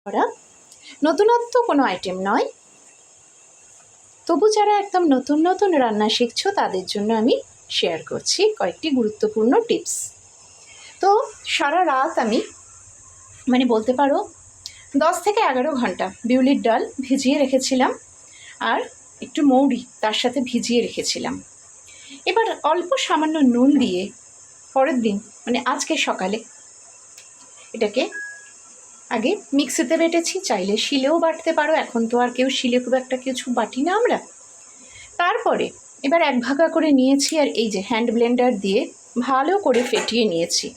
করা নতুনত্ব কোনো আইটেম নয়, তবু যারা একদম নতুন নতুন রান্না শিখছো তাদের জন্য আমি শেয়ার করছি কয়েকটি গুরুত্বপূর্ণ টিপস। তো সারা রাত আমি বলতে পারো 10 থেকে 11 ঘন্টা বিউলির ডাল ভিজিয়ে রেখেছিলাম, আর একটু মৌরি তার সাথে ভিজিয়ে রেখেছিলাম। এবার অল্প সামান্য নুন দিয়ে পরের দিন আজকে সকালে এটাকে আগে মিক্সিতে বেটেছি, চাইলে শিলেও বাটতে পারো, এখন তো আর কেউ শিলে খুব একটা কিছু বাটি না আমরা। তারপরে এবার 1 ভাগা করে নিয়েছি, আর এই যে হ্যান্ড ব্লেন্ডার দিয়ে ভালো করে ফেটিয়ে নিয়েছি।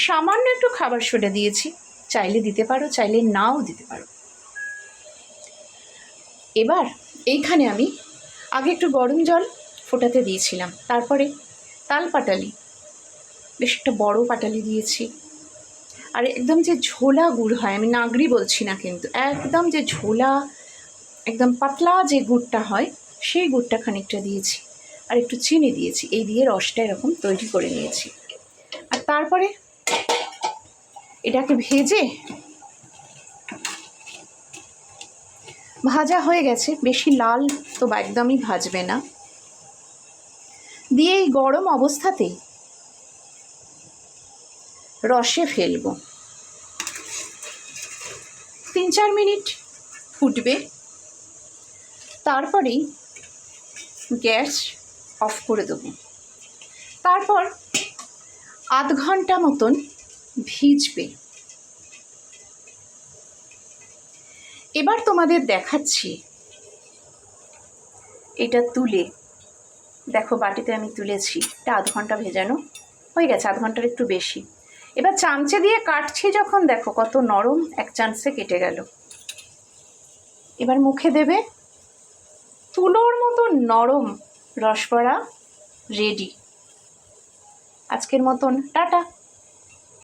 সামান্য একটু খাবার সোডা দিয়েছি, চাইলে দিতে পারো, চাইলে নাও দিতে পারো। এবার এইখানে আমি আগে একটু গরম জল ফোটাতে দিয়েছিলাম, তারপরে তাল পাটালি, বেশ একটা বড় পাটালি দিয়েছি। আর একদম যে ঝোলা গুড় হয়, আমি নাগরি বলছি না কিন্তু, একদম যে ঝোলা একদম পাতলা যে গুড়টা হয় সেই গুড়টা খানিকটা দিয়েছি, আর একটু চিনি দিয়েছি। এই দিয়ে রসটা এরকম তৈরি করে নিয়েছি। আর তারপরে এটাকে ভেজে ভাজা হয়ে গেছে, বেশি লাল তো একদমই ভাজবে না, দিয়ে এই গরম অবস্থাতেই রসে ফেলবো। 3-4 মিনিট ফুটবে, তারপরেই গ্যাস অফ করে দেবো। তারপর আধ ঘন্টা মতন ভিজবে। এবার তোমাদের দেখাচ্ছি এটা তুলে, দেখো বাটিতে আমি তুলেছি, এটা আধ ঘন্টা ভেজানো হয়ে গেছে, আধ ঘন্টার একটু বেশি। এবার চামচে দিয়ে কাটছি যখন, দেখো কত নরম, এক চান্সে কেটে গেল। এবার মুখে দেবে, তুলোর মতো নরম রসবড়া রেডি। আজকের মতন টাটা।